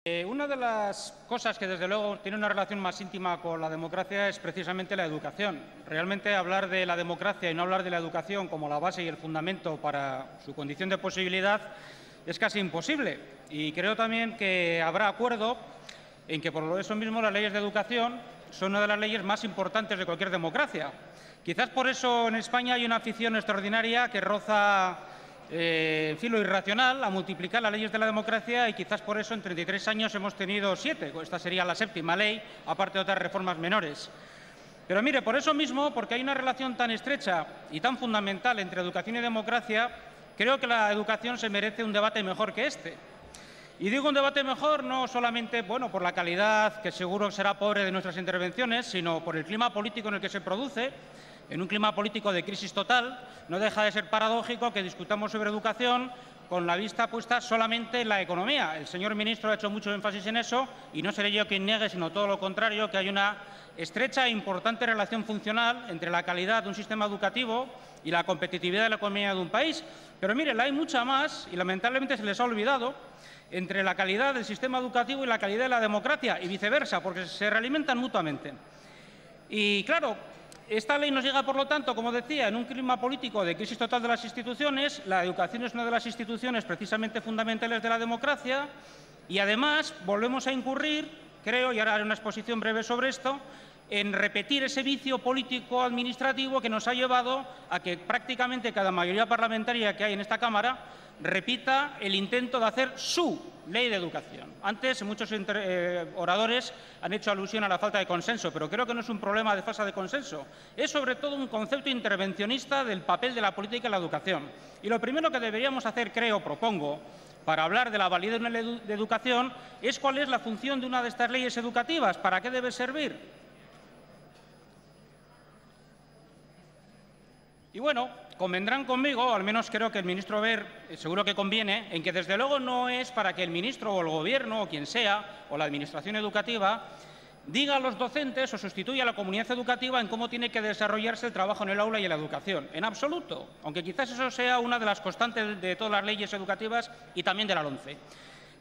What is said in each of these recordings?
Una de las cosas que, desde luego, tiene una relación más íntima con la democracia es precisamente la educación. Realmente hablar de la democracia y no hablar de la educación como la base y el fundamento para su condición de posibilidad es casi imposible. Y creo también que habrá acuerdo en que, por eso mismo, las leyes de educación son una de las leyes más importantes de cualquier democracia. Quizás por eso en España hay una afición extraordinaria que roza lo irracional a multiplicar las leyes de la democracia, y quizás por eso en 33 años hemos tenido 7. Esta sería la 7ª ley, aparte de otras reformas menores. Pero mire, por eso mismo, porque hay una relación tan estrecha y tan fundamental entre educación y democracia, creo que la educación se merece un debate mejor que este. Y digo un debate mejor no solamente por la calidad, que seguro será pobre, de nuestras intervenciones, sino por el clima político en el que se produce. En un clima político de crisis total, no deja de ser paradójico que discutamos sobre educación con la vista puesta solamente en la economía. El señor ministro ha hecho mucho énfasis en eso, y no seré yo quien niegue, sino todo lo contrario, que hay una estrecha e importante relación funcional entre la calidad de un sistema educativo y la competitividad de la economía de un país. Pero mire, la hay mucha más, y lamentablemente se les ha olvidado, entre la calidad del sistema educativo y la calidad de la democracia, y viceversa, porque se realimentan mutuamente. Y claro, esta ley nos llega, por lo tanto, como decía, en un clima político de crisis total de las instituciones. La educación es una de las instituciones precisamente fundamentales de la democracia, y además volvemos a incurrir, creo, y ahora haré una exposición breve sobre esto, en repetir ese vicio político-administrativo que nos ha llevado a que prácticamente cada mayoría parlamentaria que hay en esta Cámara repita el intento de hacer su ley de educación. Antes, muchos oradores han hecho alusión a la falta de consenso, pero creo que no es un problema de falta de consenso. Es sobre todo un concepto intervencionista del papel de la política en la educación. Y lo primero que deberíamos hacer, propongo, para hablar de la validez de una ley de educación, es cuál es la función de una de estas leyes educativas, para qué debe servir. Y convendrán conmigo, al menos creo que el ministro Wert seguro que conviene, en que desde luego no es para que el ministro o el Gobierno o quien sea, o la Administración educativa, diga a los docentes o sustituya a la comunidad educativa en cómo tiene que desarrollarse el trabajo en el aula y en la educación. En absoluto, aunque quizás eso sea una de las constantes de todas las leyes educativas y también de la LOMCE.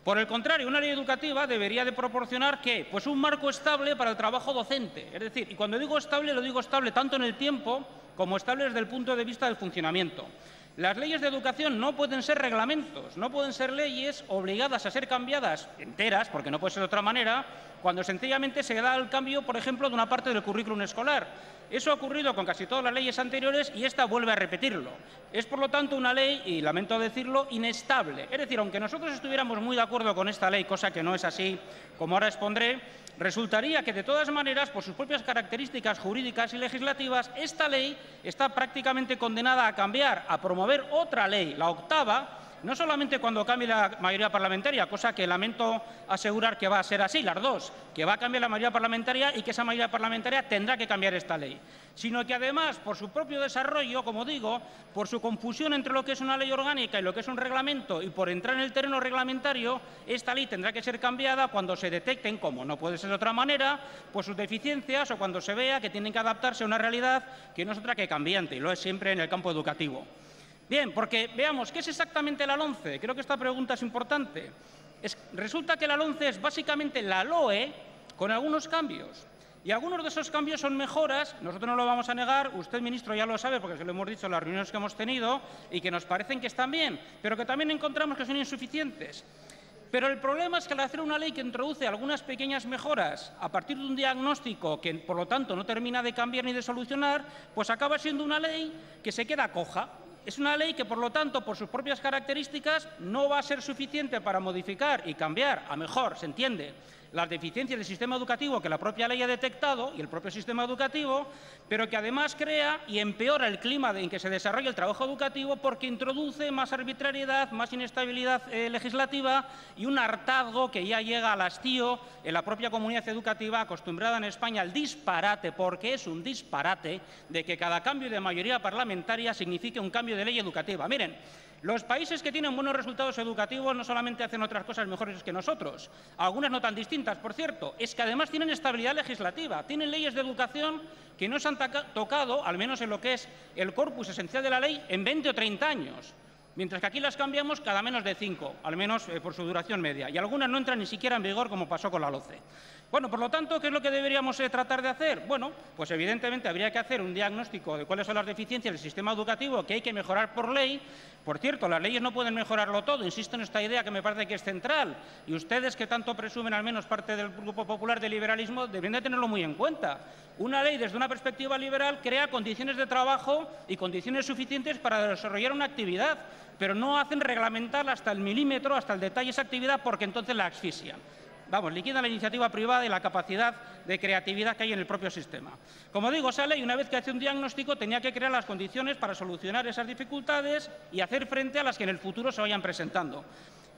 Por el contrario, una ley educativa debería de proporcionar ¿qué? Pues un marco estable para el trabajo docente. Es decir, y cuando digo estable, lo digo estable tanto en el tiempo como estable desde el punto de vista del funcionamiento. Las leyes de educación no pueden ser reglamentos, no pueden ser leyes obligadas a ser cambiadas enteras, porque no puede ser de otra manera, cuando sencillamente se da el cambio, por ejemplo, de una parte del currículum escolar. Eso ha ocurrido con casi todas las leyes anteriores y esta vuelve a repetirlo. Es, por lo tanto, una ley, y lamento decirlo, inestable. Es decir, aunque nosotros estuviéramos muy de acuerdo con esta ley, cosa que no es así, como ahora expondré, resultaría que, de todas maneras, por sus propias características jurídicas y legislativas, esta ley está prácticamente condenada a cambiar, a promover otra ley, la 8ª, no solamente cuando cambie la mayoría parlamentaria, cosa que lamento asegurar que va a ser así, las dos, que va a cambiar la mayoría parlamentaria y que esa mayoría parlamentaria tendrá que cambiar esta ley, sino que además, por su propio desarrollo, como digo, por su confusión entre lo que es una ley orgánica y lo que es un reglamento, y por entrar en el terreno reglamentario, esta ley tendrá que ser cambiada cuando se detecten, como no puede ser de otra manera, pues sus deficiencias, o cuando se vea que tienen que adaptarse a una realidad que no es otra que cambiante, y lo es siempre en el campo educativo. Bien, porque veamos, ¿qué es exactamente la LOMCE? Creo que esta pregunta es importante. Resulta que la LOMCE es básicamente la LOE con algunos cambios. Y algunos de esos cambios son mejoras, nosotros no lo vamos a negar, usted, ministro, ya lo sabe porque se lo hemos dicho en las reuniones que hemos tenido, y que nos parecen que están bien, pero que también encontramos que son insuficientes. Pero el problema es que al hacer una ley que introduce algunas pequeñas mejoras a partir de un diagnóstico que, por lo tanto, no termina de cambiar ni de solucionar, pues acaba siendo una ley que se queda coja. Es una ley que, por lo tanto, por sus propias características, no va a ser suficiente para modificar y cambiar a mejor, se entiende, las deficiencias del sistema educativo que la propia ley ha detectado y el propio sistema educativo, pero que además crea y empeora el clima en que se desarrolla el trabajo educativo, porque introduce más arbitrariedad, más inestabilidad legislativa y un hartazgo que ya llega al hastío en la propia comunidad educativa, acostumbrada en España al disparate, porque es un disparate, de que cada cambio de mayoría parlamentaria signifique un cambio de ley educativa. Miren, los países que tienen buenos resultados educativos no solamente hacen otras cosas mejores que nosotros, algunas no tan distintas, por cierto, es que además tienen estabilidad legislativa, tienen leyes de educación que no se han tocado, al menos en lo que es el corpus esencial de la ley, en 20 o 30 años. mientras que aquí las cambiamos cada menos de 5, al menos por su duración media, y algunas no entran ni siquiera en vigor, como pasó con la LOCE. Bueno, por lo tanto, ¿qué es lo que deberíamos tratar de hacer? Bueno, pues evidentemente habría que hacer un diagnóstico de cuáles son las deficiencias del sistema educativo que hay que mejorar por ley. Por cierto, las leyes no pueden mejorarlo todo, insisto en esta idea que me parece que es central, y ustedes que tanto presumen, al menos parte del Grupo Popular, del liberalismo, deberían de tenerlo muy en cuenta. Una ley, desde una perspectiva liberal, crea condiciones de trabajo y condiciones suficientes para desarrollar una actividad, pero no hacen reglamentar hasta el milímetro, hasta el detalle esa actividad, porque entonces la asfixian. Vamos, liquidan la iniciativa privada y la capacidad de creatividad que hay en el propio sistema. Como digo, esa ley, una vez que hace un diagnóstico, tenía que crear las condiciones para solucionar esas dificultades y hacer frente a las que en el futuro se vayan presentando.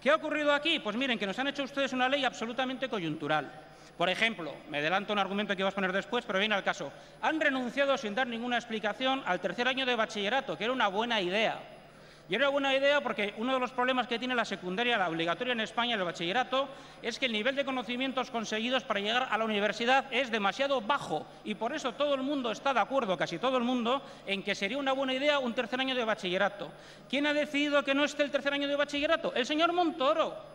¿Qué ha ocurrido aquí? Pues miren, que nos han hecho ustedes una ley absolutamente coyuntural. Por ejemplo, me adelanto un argumento que iba a poner después, pero viene al caso. Han renunciado sin dar ninguna explicación al tercer año de bachillerato, que era una buena idea. Y era buena idea porque uno de los problemas que tiene la secundaria, la obligatoria en España, el bachillerato, es que el nivel de conocimientos conseguidos para llegar a la universidad es demasiado bajo. Y por eso todo el mundo está de acuerdo, casi todo el mundo, en que sería una buena idea un tercer año de bachillerato. ¿Quién ha decidido que no esté el tercer año de bachillerato? El señor Montoro.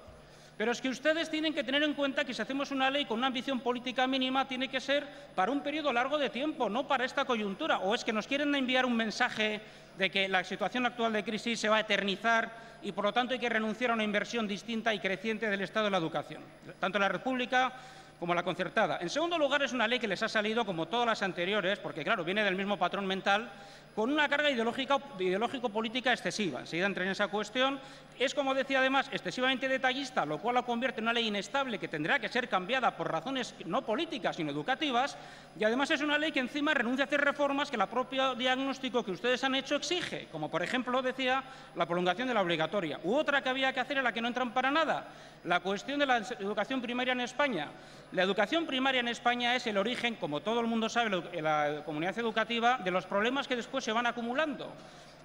Pero es que ustedes tienen que tener en cuenta que si hacemos una ley con una ambición política mínima, tiene que ser para un periodo largo de tiempo, no para esta coyuntura. ¿O es que nos quieren enviar un mensaje de que la situación actual de crisis se va a eternizar y, por lo tanto, hay que renunciar a una inversión distinta y creciente del Estado de la educación, tanto la República como la concertada? En segundo lugar, es una ley que les ha salido, como todas las anteriores, porque, claro, viene del mismo patrón mental, con una carga ideológico-política excesiva. Enseguida entré en esa cuestión. Es, como decía, además, excesivamente detallista, lo cual la convierte en una ley inestable que tendrá que ser cambiada por razones no políticas, sino educativas, y además es una ley que encima renuncia a hacer reformas que el propio diagnóstico que ustedes han hecho exige, como por ejemplo, decía, la prolongación de la obligatoria. U otra que había que hacer, en la que no entran para nada, la cuestión de la educación primaria en España. La educación primaria en España es el origen, como todo el mundo sabe, la comunidad educativa, de los problemas que después se van acumulando.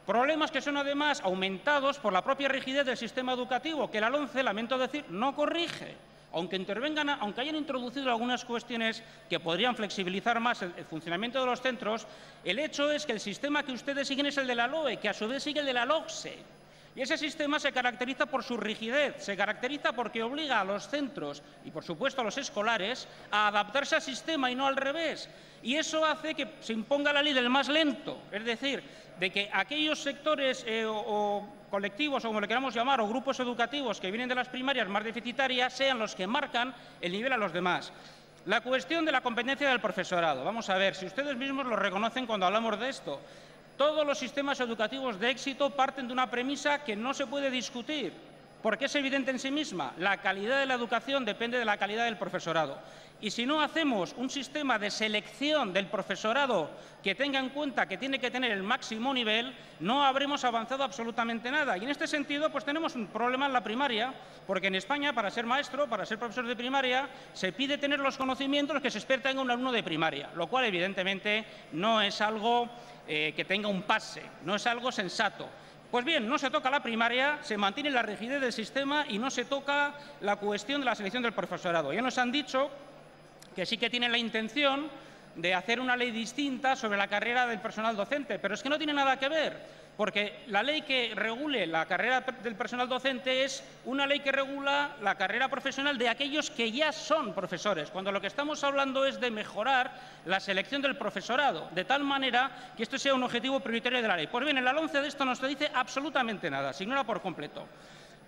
Problemas que son además aumentados por la propia rigidez del sistema educativo, que la LOMCE, lamento decir, no corrige. Aunque hayan introducido algunas cuestiones que podrían flexibilizar más el funcionamiento de los centros, el hecho es que el sistema que ustedes siguen es el de la LOE, que a su vez sigue el de la LOCSE. Y ese sistema se caracteriza por su rigidez, se caracteriza porque obliga a los centros y, por supuesto, a los escolares a adaptarse al sistema y no al revés. Y eso hace que se imponga la ley del más lento, es decir, de que aquellos sectores o colectivos, o como le queramos llamar, o grupos educativos que vienen de las primarias más deficitarias, sean los que marcan el nivel a los demás. La cuestión de la competencia del profesorado. Vamos a ver, si ustedes mismos lo reconocen cuando hablamos de esto. Todos los sistemas educativos de éxito parten de una premisa que no se puede discutir, porque es evidente en sí misma. La calidad de la educación depende de la calidad del profesorado. Y si no hacemos un sistema de selección del profesorado que tenga en cuenta que tiene que tener el máximo nivel, no habremos avanzado absolutamente nada. Y en este sentido, pues tenemos un problema en la primaria, porque en España, para ser maestro, para ser profesor de primaria, se pide tener los conocimientos que se espera tenga un alumno de primaria, lo cual evidentemente no es algo que tenga un pase, no es algo sensato. Pues bien, no se toca la primaria, se mantiene la rigidez del sistema y no se toca la cuestión de la selección del profesorado. Ya nos han dicho que sí que tienen la intención de hacer una ley distinta sobre la carrera del personal docente, pero es que no tiene nada que ver, porque la ley que regule la carrera del personal docente es una ley que regula la carrera profesional de aquellos que ya son profesores, cuando lo que estamos hablando es de mejorar la selección del profesorado, de tal manera que esto sea un objetivo prioritario de la ley. Pues bien, en la LOMCE de esto no se dice absolutamente nada, se ignora por completo.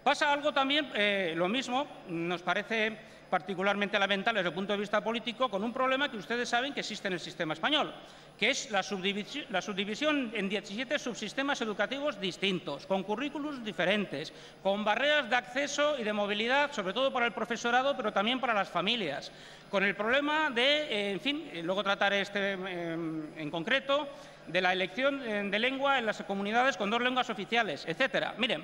Pasa algo también, lo mismo, nos parece particularmente lamentable desde el punto de vista político, con un problema que ustedes saben que existe en el sistema español, que es la subdivisión en 17 subsistemas educativos distintos, con currículos diferentes, con barreras de acceso y de movilidad, sobre todo para el profesorado, pero también para las familias, con el problema de, en fin, luego trataré en concreto, de la elección de lengua en las comunidades con 2 lenguas oficiales, etcétera. Miren,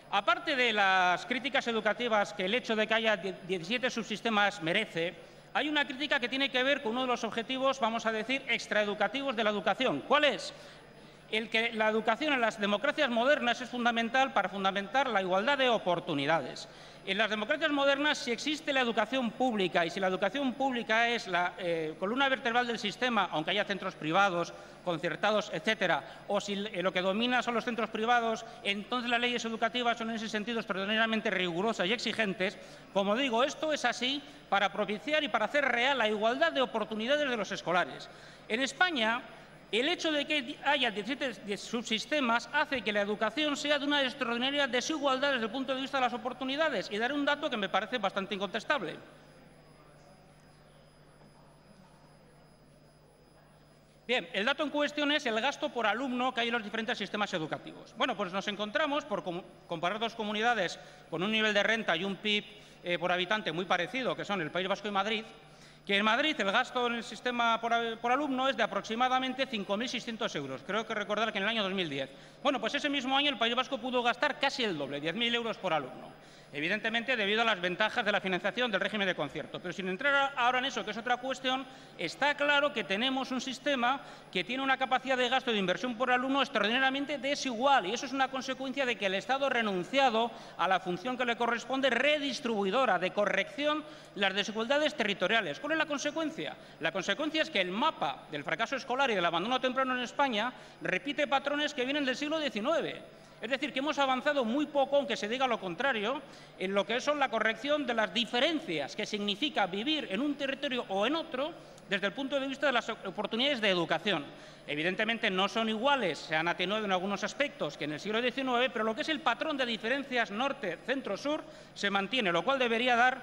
aparte de las críticas educativas que el hecho de que haya 17 subsistemas merece, hay una crítica que tiene que ver con uno de los objetivos, vamos a decir, extraeducativos de la educación. ¿Cuál es? el que la educación en las democracias modernas es fundamental para fundamentar la igualdad de oportunidades. En las democracias modernas, si existe la educación pública y si la educación pública es la columna vertebral del sistema, aunque haya centros privados, concertados, etcétera, o si lo que domina son los centros privados, entonces las leyes educativas son en ese sentido extraordinariamente rigurosas y exigentes. Como digo, esto es así para propiciar y para hacer real la igualdad de oportunidades de los escolares. En España, el hecho de que haya 17 subsistemas hace que la educación sea de una extraordinaria desigualdad desde el punto de vista de las oportunidades. Y daré un dato que me parece bastante incontestable. Bien, el dato en cuestión es el gasto por alumno que hay en los diferentes sistemas educativos. Bueno, pues nos encontramos, por comparar dos comunidades con un nivel de renta y un PIB por habitante muy parecido, que son el País Vasco y Madrid, que en Madrid el gasto en el sistema por alumno es de aproximadamente 5.600 euros. Creo que recordar que en el año 2010. Bueno, pues ese mismo año el País Vasco pudo gastar casi el doble, 10.000 euros por alumno. Evidentemente, debido a las ventajas de la financiación del régimen de concierto. Pero sin entrar ahora en eso, que es otra cuestión, está claro que tenemos un sistema que tiene una capacidad de gasto de inversión por alumno extraordinariamente desigual. Y eso es una consecuencia de que el Estado ha renunciado a la función que le corresponde redistribuidora, de corrección de las desigualdades territoriales. ¿Cuál es la consecuencia? La consecuencia es que el mapa del fracaso escolar y del abandono temprano en España repite patrones que vienen del siglo XIX. Es decir, que hemos avanzado muy poco, aunque se diga lo contrario, en lo que son la corrección de las diferencias que significa vivir en un territorio o en otro desde el punto de vista de las oportunidades de educación. Evidentemente no son iguales, se han atenuado en algunos aspectos que en el siglo XIX, pero lo que es el patrón de diferencias norte, centro, sur se mantiene, lo cual debería dar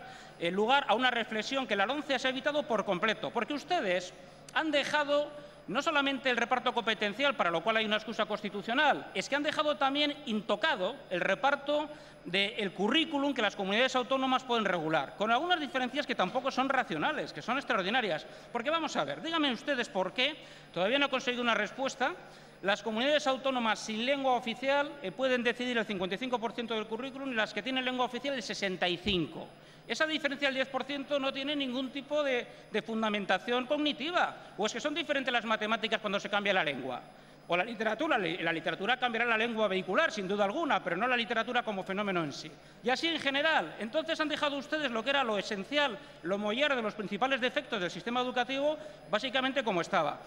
lugar a una reflexión que la LOMCE se ha evitado por completo, porque ustedes han dejado no solamente el reparto competencial, para lo cual hay una excusa constitucional, es que han dejado también intocado el reparto del currículum que las comunidades autónomas pueden regular, con algunas diferencias que tampoco son racionales, que son extraordinarias. Porque vamos a ver, díganme ustedes por qué, todavía no he conseguido una respuesta, las comunidades autónomas sin lengua oficial pueden decidir el 55% del currículum y las que tienen lengua oficial el 65%. Esa diferencia del 10% no tiene ningún tipo de fundamentación cognitiva. ¿O es que son diferentes las matemáticas cuando se cambia la lengua? O la literatura cambiará la lengua vehicular, sin duda alguna, pero no la literatura como fenómeno en sí. Y así en general. Entonces han dejado ustedes lo que era lo esencial, lo mollar de los principales defectos del sistema educativo, básicamente como estaba.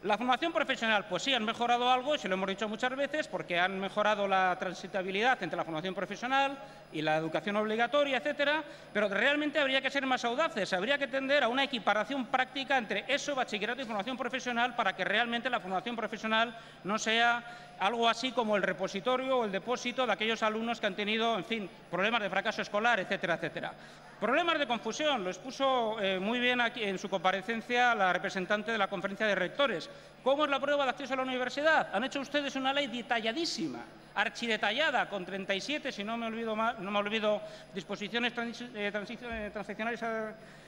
La formación profesional, pues sí, han mejorado algo, y se lo hemos dicho muchas veces, porque han mejorado la transitabilidad entre la formación profesional y la educación obligatoria, etcétera, pero realmente habría que ser más audaces, habría que tender a una equiparación práctica entre eso, bachillerato y formación profesional, para que realmente la formación profesional no sea algo así como el repositorio o el depósito de aquellos alumnos que han tenido, en fin, problemas de fracaso escolar, etcétera, etcétera. Problemas de confusión, lo expuso muy bien aquí en su comparecencia la representante de la Conferencia de Rectores. ¿Cómo es la prueba de acceso a la universidad? Han hecho ustedes una ley detalladísima, archidetallada, con 37, si no me olvido, disposiciones transaccionales,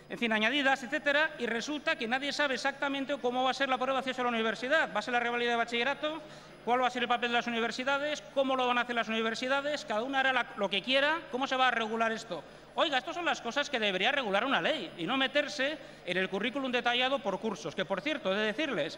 en fin, añadidas, etcétera, y resulta que nadie sabe exactamente cómo va a ser la prueba de acceso a la universidad. ¿Va a ser la revalida de bachillerato? ¿Cuál va a ser el papel de las universidades? ¿Cómo lo van a hacer las universidades? Cada una hará lo que quiera. ¿Cómo se va a regular esto? Oiga, estas son las cosas que debería regular una ley y no meterse en el currículum detallado por cursos, que por cierto, he de decirles,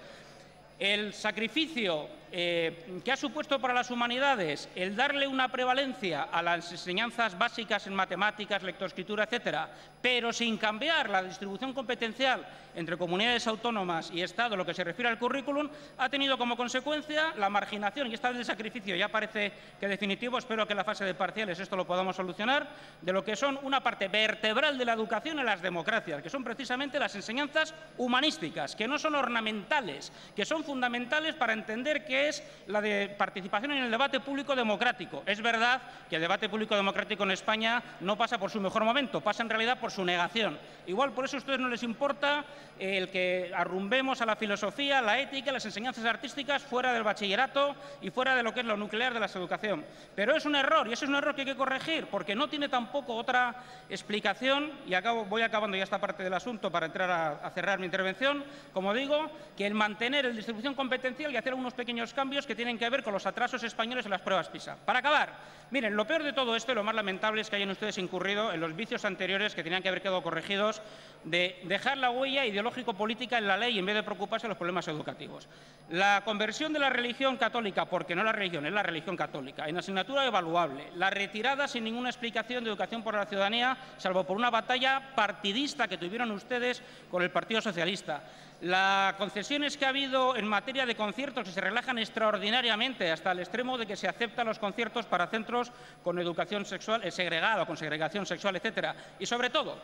el sacrificio que ha supuesto para las humanidades el darle una prevalencia a las enseñanzas básicas en matemáticas, lectoescritura, etcétera, pero sin cambiar la distribución competencial entre comunidades autónomas y Estado, lo que se refiere al currículum, ha tenido como consecuencia la marginación, y esta vez el sacrificio ya parece que definitivo, espero que en la fase de parciales esto lo podamos solucionar, de lo que son una parte vertebral de la educación en las democracias, que son precisamente las enseñanzas humanísticas, que no son ornamentales, que son fundamentales para entender qué es la de participación en el debate público democrático. Es verdad que el debate público democrático en España no pasa por su mejor momento, pasa en realidad por su negación. Igual por eso a ustedes no les importa el que arrumbemos a la filosofía, la ética, las enseñanzas artísticas fuera del bachillerato y fuera de lo que es lo nuclear de la educación. Pero es un error, y ese es un error que hay que corregir, porque no tiene tampoco otra explicación, y voy acabando ya esta parte del asunto para entrar a cerrar mi intervención, como digo, que el mantener el redistribución competencial y hacer algunos pequeños cambios que tienen que ver con los atrasos españoles en las pruebas PISA. Para acabar, miren, lo peor de todo esto y lo más lamentable es que hayan ustedes incurrido en los vicios anteriores que tenían que haber quedado corregidos de dejar la huella ideológico-política en la ley en vez de preocuparse de los problemas educativos. La conversión de la religión católica, porque no la religión, es la religión católica, en asignatura evaluable, la retirada sin ninguna explicación de educación por la ciudadanía, salvo por una batalla partidista que tuvieron ustedes con el Partido Socialista. Las concesiones que ha habido en materia de conciertos que se relajan extraordinariamente hasta el extremo de que se aceptan los conciertos para centros con educación sexual segregada, con segregación sexual, etcétera. Y sobre todo,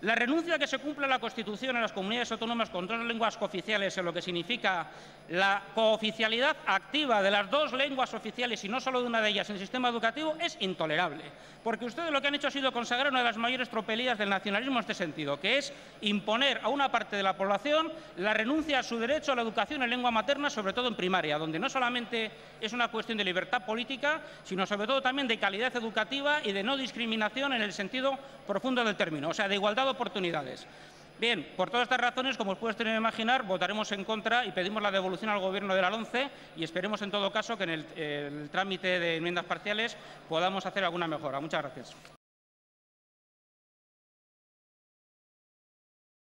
la renuncia a que se cumpla la Constitución en las comunidades autónomas con 2 lenguas cooficiales, en lo que significa la cooficialidad activa de las 2 lenguas oficiales y no solo de una de ellas en el sistema educativo, es intolerable. Porque ustedes lo que han hecho ha sido consagrar una de las mayores tropelías del nacionalismo en este sentido, que es imponer a una parte de la población la renuncia a su derecho a la educación en lengua materna, sobre todo en primaria, donde no solamente es una cuestión de libertad política, sino sobre todo también de calidad educativa y de no discriminación en el sentido profundo del término, o sea, de igualdad de oportunidades. Bien, por todas estas razones, como os puedes tener que imaginar, votaremos en contra y pedimos la devolución al Gobierno de la LOMCE y esperemos en todo caso que en el trámite de enmiendas parciales podamos hacer alguna mejora. Muchas gracias.